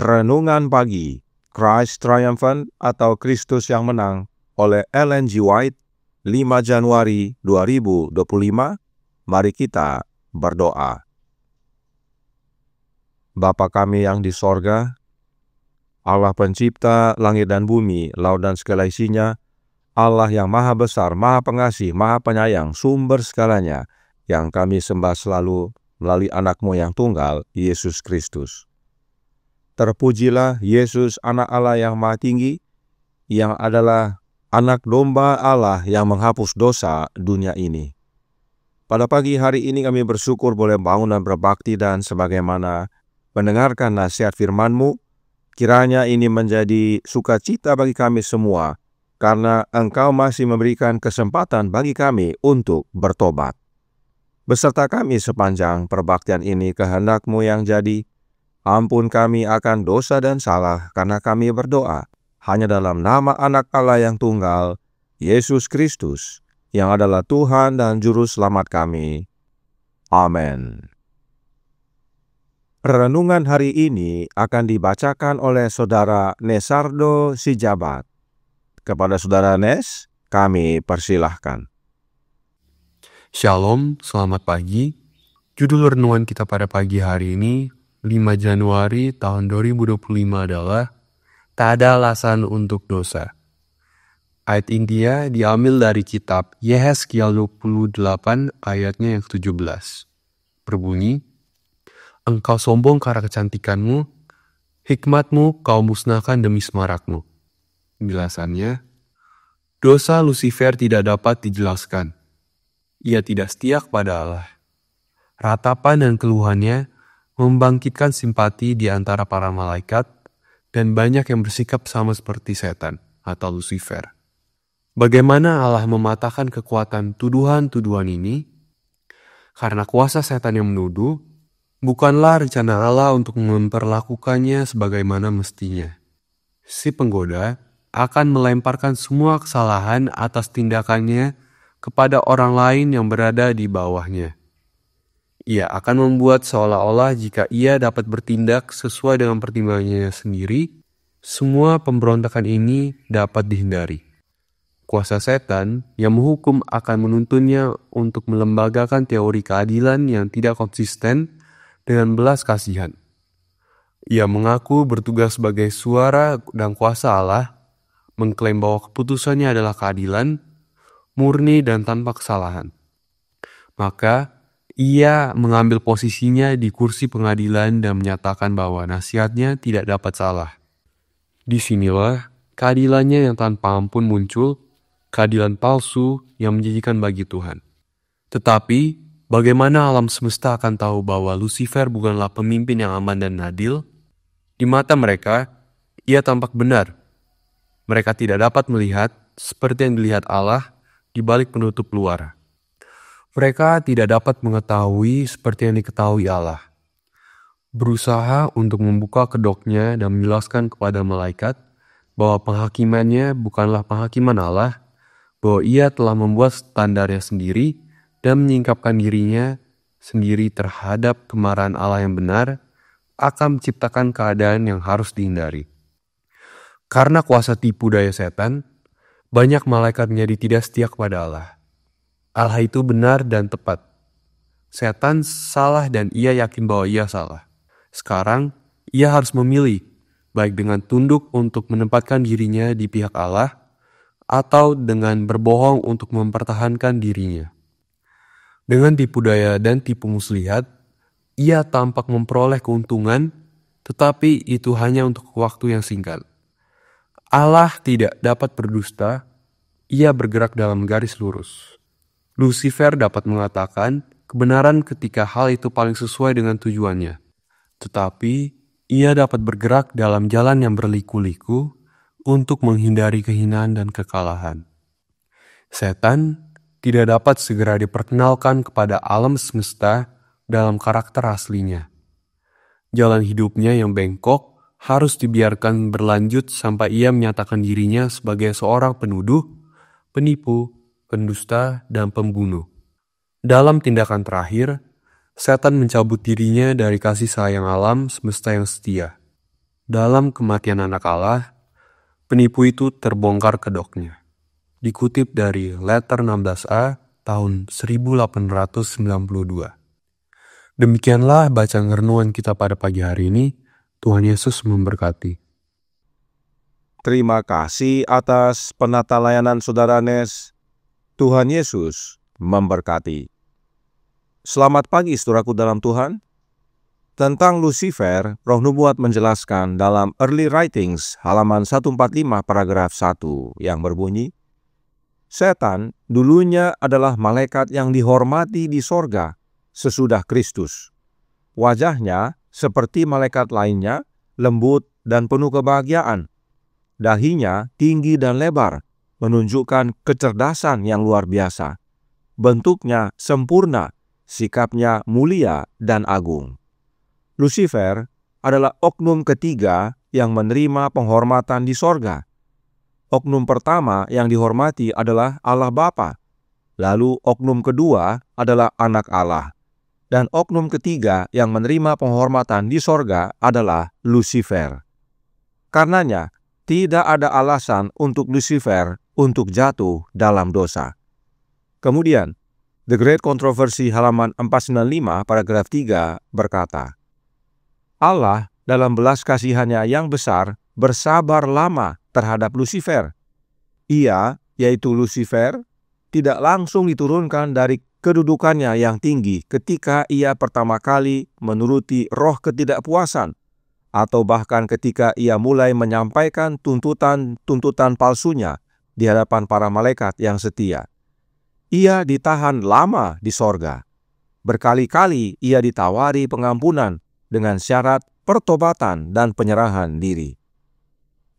Renungan Pagi, Christ Triumphant atau Kristus yang Menang oleh Ellen G. White, 5 Januari 2025. Mari kita berdoa. Bapa kami yang di sorga, Allah pencipta langit dan bumi, laut dan segala isinya, Allah yang maha besar, maha pengasih, maha penyayang, sumber segalanya, yang kami sembah selalu melalui anak-Mu yang tunggal, Yesus Kristus. Terpujilah Yesus, anak Allah yang maha tinggi, yang adalah anak domba Allah yang menghapus dosa dunia ini. Pada pagi hari ini kami bersyukur boleh bangun dan berbakti, dan sebagaimana mendengarkan nasihat firman-Mu, kiranya ini menjadi sukacita bagi kami semua, karena Engkau masih memberikan kesempatan bagi kami untuk bertobat. Beserta kami sepanjang perbaktian ini, kehendak-Mu yang jadi. Ampun kami akan dosa dan salah, karena kami berdoa hanya dalam nama anak Allah yang tunggal, Yesus Kristus, yang adalah Tuhan dan Juru Selamat kami. Amin. Renungan hari ini akan dibacakan oleh Saudara Nesardo Sijabat. Kepada Saudara Nes, kami persilahkan. Shalom, selamat pagi. Judul renungan kita pada pagi hari ini, 5 Januari tahun 2025 adalah Tak ada alasan untuk dosa. Ayat intinya diambil dari kitab Yehezkiel 28 ayatnya yang 17. Berbunyi, Engkau sombong karena kecantikanmu, hikmatmu kau musnahkan demi semarakmu. Penjelasannya, dosa Lucifer tidak dapat dijelaskan. Ia tidak setia kepada Allah. Ratapan dan keluhannya membangkitkan simpati di antara para malaikat, dan banyak yang bersikap sama seperti setan atau Lucifer. Bagaimana Allah mematahkan kekuatan tuduhan-tuduhan ini? Karena kuasa setan yang menuduh, bukanlah rencana Allah untuk memperlakukannya sebagaimana mestinya. Si penggoda akan melemparkan semua kesalahan atas tindakannya kepada orang lain yang berada di bawahnya. Ia akan membuat seolah-olah jika ia dapat bertindak sesuai dengan pertimbangannya sendiri, semua pemberontakan ini dapat dihindari. Kuasa setan yang menghukum akan menuntunnya untuk melembagakan teori keadilan yang tidak konsisten dengan belas kasihan. Ia mengaku bertugas sebagai suara dan kuasa Allah, mengklaim bahwa keputusannya adalah keadilan, murni dan tanpa kesalahan. Maka, ia mengambil posisinya di kursi pengadilan dan menyatakan bahwa nasihatnya tidak dapat salah. Disinilah keadilannya yang tanpa ampun muncul, keadilan palsu yang menjanjikan bagi Tuhan. Tetapi, bagaimana alam semesta akan tahu bahwa Lucifer bukanlah pemimpin yang aman dan adil? Di mata mereka, ia tampak benar. Mereka tidak dapat melihat seperti yang dilihat Allah di balik penutup luar. Mereka tidak dapat mengetahui seperti yang diketahui Allah. Berusaha untuk membuka kedoknya dan menjelaskan kepada malaikat bahwa penghakimannya bukanlah penghakiman Allah, bahwa ia telah membuat standarnya sendiri dan menyingkapkan dirinya sendiri terhadap kemarahan Allah yang benar, akan menciptakan keadaan yang harus dihindari. Karena kuasa tipu daya setan, banyak malaikat menjadi tidak setia kepada Allah. Allah itu benar dan tepat. Setan salah dan ia yakin bahwa ia salah. Sekarang, ia harus memilih, baik dengan tunduk untuk menempatkan dirinya di pihak Allah, atau dengan berbohong untuk mempertahankan dirinya. Dengan tipu daya dan tipu muslihat, ia tampak memperoleh keuntungan, tetapi itu hanya untuk waktu yang singkat. Allah tidak dapat berdusta, ia bergerak dalam garis lurus. Lucifer dapat mengatakan kebenaran ketika hal itu paling sesuai dengan tujuannya. Tetapi, ia dapat bergerak dalam jalan yang berliku-liku untuk menghindari kehinaan dan kekalahan. Setan tidak dapat segera diperkenalkan kepada alam semesta dalam karakter aslinya. Jalan hidupnya yang bengkok harus dibiarkan berlanjut sampai ia menyatakan dirinya sebagai seorang penuduh, penipu, pendusta, dan pembunuh. Dalam tindakan terakhir, setan mencabut dirinya dari kasih sayang alam semesta yang setia. Dalam kematian anak Allah, penipu itu terbongkar kedoknya. Dikutip dari Letter 16A tahun 1892. Demikianlah bacaan renungan kita pada pagi hari ini. Tuhan Yesus memberkati. Terima kasih atas penata layanan Saudara Nes. Tuhan Yesus memberkati. Selamat pagi saudaraku dalam Tuhan. Tentang Lucifer, Roh Nubuat menjelaskan dalam Early Writings halaman 145 paragraf 1 yang berbunyi, Setan dulunya adalah malaikat yang dihormati di sorga sesudah Kristus. Wajahnya seperti malaikat lainnya, lembut dan penuh kebahagiaan. Dahinya tinggi dan lebar, menunjukkan kecerdasan yang luar biasa. Bentuknya sempurna, sikapnya mulia dan agung. Lucifer adalah oknum ketiga yang menerima penghormatan di sorga. Oknum pertama yang dihormati adalah Allah Bapa. Lalu oknum kedua adalah anak Allah. Dan oknum ketiga yang menerima penghormatan di sorga adalah Lucifer. Karenanya, tidak ada alasan untuk Lucifer untuk jatuh dalam dosa. Kemudian, The Great Controversy halaman 495 paragraf 3 berkata, Allah dalam belas kasihannya yang besar bersabar lama terhadap Lucifer. Ia, yaitu Lucifer, tidak langsung diturunkan dari kedudukannya yang tinggi ketika ia pertama kali menuruti roh ketidakpuasan, atau bahkan ketika ia mulai menyampaikan tuntutan palsunya di hadapan para malaikat yang setia. Ia ditahan lama di sorga. Berkali-kali ia ditawari pengampunan dengan syarat pertobatan dan penyerahan diri.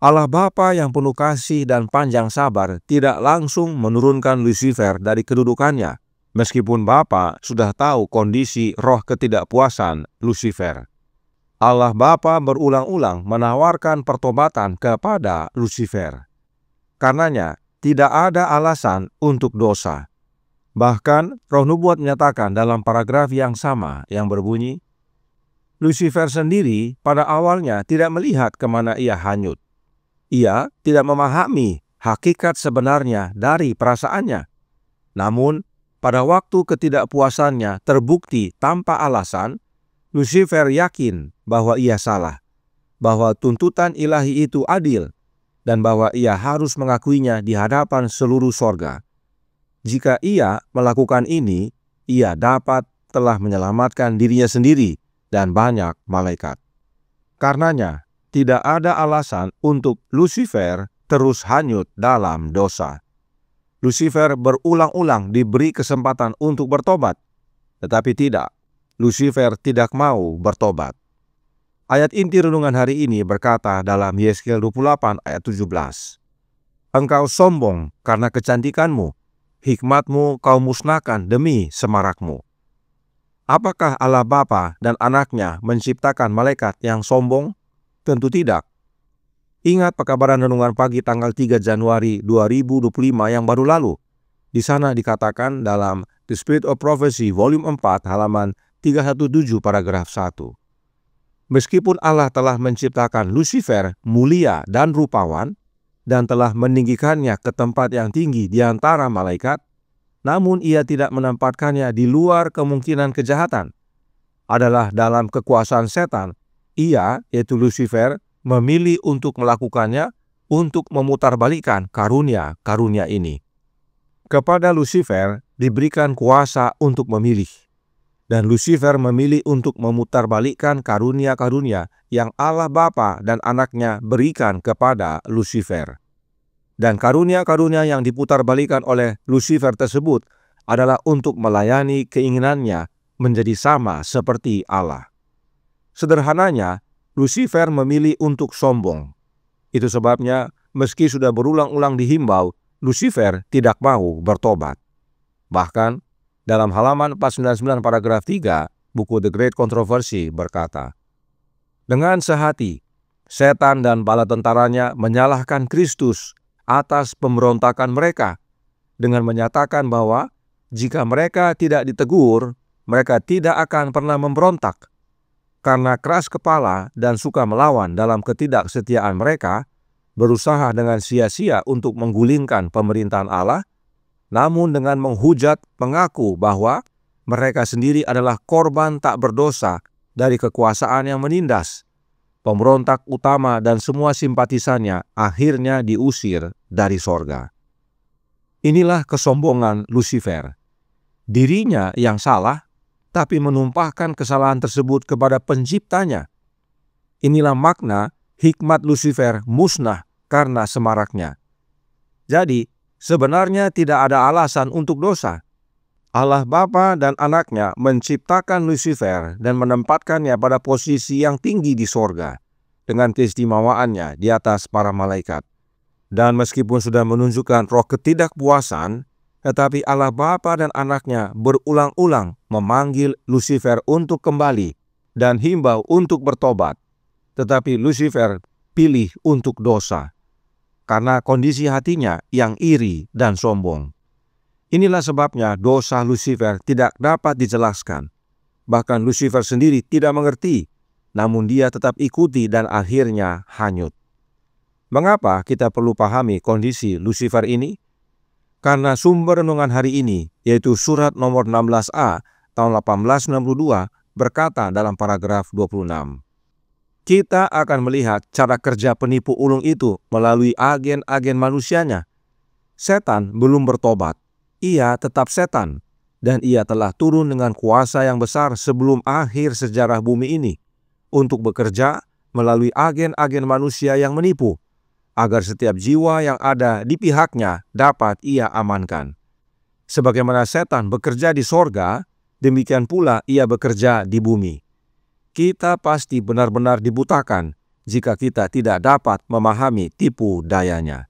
Allah Bapa yang penuh kasih dan panjang sabar tidak langsung menurunkan Lucifer dari kedudukannya, meskipun Bapa sudah tahu kondisi roh ketidakpuasan Lucifer. Allah Bapa berulang-ulang menawarkan pertobatan kepada Lucifer. Karenanya, tidak ada alasan untuk dosa. Bahkan, Roh Nubuat menyatakan dalam paragraf yang sama yang berbunyi, Lucifer sendiri pada awalnya tidak melihat kemana ia hanyut. Ia tidak memahami hakikat sebenarnya dari perasaannya. Namun, pada waktu ketidakpuasannya terbukti tanpa alasan, Lucifer yakin bahwa ia salah, bahwa tuntutan ilahi itu adil, dan bahwa ia harus mengakuinya di hadapan seluruh sorga. Jika ia melakukan ini, ia dapat telah menyelamatkan dirinya sendiri dan banyak malaikat. Karenanya, tidak ada alasan untuk Lucifer terus hanyut dalam dosa. Lucifer berulang-ulang diberi kesempatan untuk bertobat, tetapi tidak. Lucifer tidak mau bertobat. Ayat inti renungan hari ini berkata dalam Yesaya 28 ayat 17, Engkau sombong karena kecantikanmu, hikmatmu kau musnahkan demi semarakmu. Apakah Allah Bapa dan Anaknya menciptakan malaikat yang sombong? Tentu tidak. Ingat pekabaran renungan pagi tanggal 3 Januari 2025 yang baru lalu. Di sana dikatakan dalam The Spirit of Prophecy volume 4 halaman 317 paragraf 1. Meskipun Allah telah menciptakan Lucifer mulia dan rupawan, dan telah meninggikannya ke tempat yang tinggi di antara malaikat, namun ia tidak menempatkannya di luar kemungkinan kejahatan. Adalah dalam kekuasaan setan, ia, yaitu Lucifer, memilih untuk melakukannya untuk memutarbalikkan karunia-karunia ini. Kepada Lucifer diberikan kuasa untuk memilih. Dan Lucifer memilih untuk memutarbalikkan karunia-karunia yang Allah Bapa dan Anaknya berikan kepada Lucifer. Dan karunia-karunia yang diputarbalikkan oleh Lucifer tersebut adalah untuk melayani keinginannya menjadi sama seperti Allah. Sederhananya, Lucifer memilih untuk sombong. Itu sebabnya meski sudah berulang-ulang dihimbau, Lucifer tidak mau bertobat. Bahkan, dalam halaman 499 paragraf 3, buku The Great Controversy berkata, dengan sehati, setan dan bala tentaranya menyalahkan Kristus atas pemberontakan mereka dengan menyatakan bahwa jika mereka tidak ditegur, mereka tidak akan pernah memberontak. karena keras kepala dan suka melawan dalam ketidaksetiaan mereka, berusaha dengan sia-sia untuk menggulingkan pemerintahan Allah, namun dengan menghujat mengaku bahwa mereka sendiri adalah korban tak berdosa dari kekuasaan yang menindas. Pemberontak utama dan semua simpatisannya akhirnya diusir dari sorga. Inilah kesombongan Lusifer. Dirinya yang salah, tapi menumpahkan kesalahan tersebut kepada penciptanya. Inilah makna hikmat Lusifer musnah karena semaraknya. Jadi, sebenarnya tidak ada alasan untuk dosa. Allah Bapa dan Anaknya menciptakan Lusifer dan menempatkannya pada posisi yang tinggi di sorga, dengan keistimewaannya di atas para malaikat. Dan meskipun sudah menunjukkan roh ketidakpuasan, tetapi Allah Bapa dan Anaknya berulang-ulang memanggil Lusifer untuk kembali dan himbau untuk bertobat. Tetapi Lusifer pilih untuk dosa, karena kondisi hatinya yang iri dan sombong. Inilah sebabnya dosa Lusifer tidak dapat dijelaskan. Bahkan Lusifer sendiri tidak mengerti, namun dia tetap ikuti dan akhirnya hanyut. Mengapa kita perlu pahami kondisi Lusifer ini? Karena sumber renungan hari ini, yaitu surat nomor 16a tahun 1862, berkata dalam paragraf 26. Kita akan melihat cara kerja penipu ulung itu melalui agen-agen manusianya. Setan belum bertobat. Ia tetap setan, dan ia telah turun dengan kuasa yang besar sebelum akhir sejarah bumi ini untuk bekerja melalui agen-agen manusia yang menipu, agar setiap jiwa yang ada di pihaknya dapat ia amankan. Sebagaimana setan bekerja di sorga, demikian pula ia bekerja di bumi. Kita pasti benar-benar dibutakan jika kita tidak dapat memahami tipu dayanya.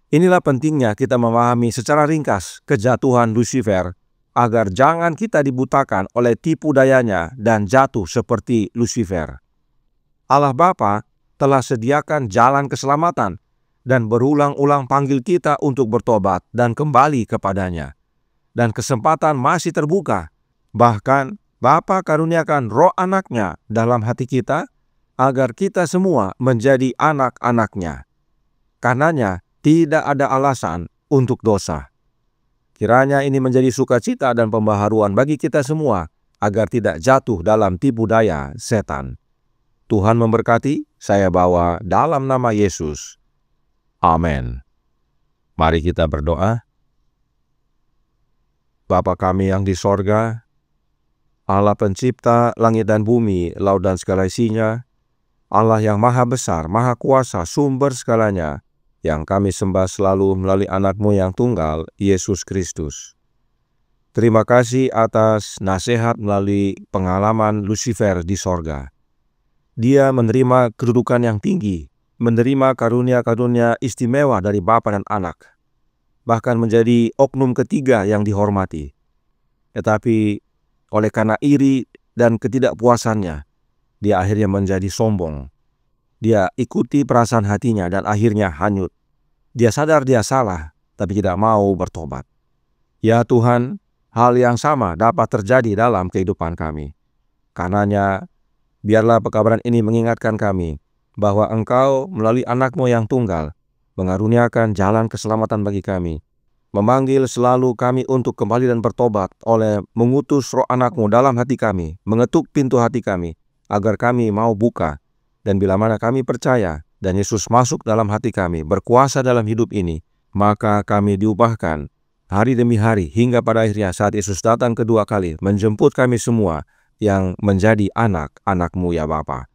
Inilah pentingnya kita memahami secara ringkas kejatuhan Lusifer, agar jangan kita dibutakan oleh tipu dayanya dan jatuh seperti Lusifer. Allah Bapa telah sediakan jalan keselamatan dan berulang-ulang panggil kita untuk bertobat dan kembali kepadanya. Dan kesempatan masih terbuka. Bahkan Bapa karuniakan roh Anaknya dalam hati kita, agar kita semua menjadi anak-Anaknya. Karenanya, tidak ada alasan untuk dosa. Kiranya ini menjadi sukacita dan pembaharuan bagi kita semua, agar tidak jatuh dalam tipu daya setan. Tuhan memberkati, saya bawa dalam nama Yesus. Amin. Mari kita berdoa. Bapa kami yang di sorga, Allah pencipta langit dan bumi, laut dan segala isinya, Allah yang maha besar, maha kuasa, sumber segalanya, yang kami sembah selalu melalui Anak-Mu yang tunggal, Yesus Kristus. Terima kasih atas nasihat melalui pengalaman Lusifer di sorga. Dia menerima kedudukan yang tinggi, menerima karunia-karunia istimewa dari Bapa dan Anak, bahkan menjadi oknum ketiga yang dihormati. Tetapi oleh karena iri dan ketidakpuasannya, dia akhirnya menjadi sombong. Dia ikuti perasaan hatinya dan akhirnya hanyut. Dia sadar dia salah, tapi tidak mau bertobat. Ya Tuhan, hal yang sama dapat terjadi dalam kehidupan kami. Karenanya, biarlah pekabaran ini mengingatkan kami bahwa Engkau melalui Anak-Mu yang tunggal mengaruniakan jalan keselamatan bagi kami, memanggil selalu kami untuk kembali dan bertobat oleh mengutus roh Anak-Mu dalam hati kami, mengetuk pintu hati kami, agar kami mau buka. Dan bila mana kami percaya dan Yesus masuk dalam hati kami, berkuasa dalam hidup ini, maka kami diubahkan hari demi hari hingga pada akhirnya saat Yesus datang kedua kali menjemput kami semua yang menjadi anak-Anak-Mu ya Bapa.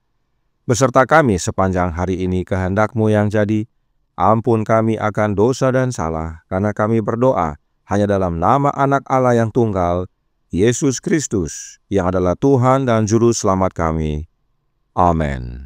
Beserta kami sepanjang hari ini kehendak-Mu yang jadi, ampun kami akan dosa dan salah, karena kami berdoa hanya dalam nama Anak Allah yang tunggal, Yesus Kristus, yang adalah Tuhan dan Juru Selamat kami. Amin.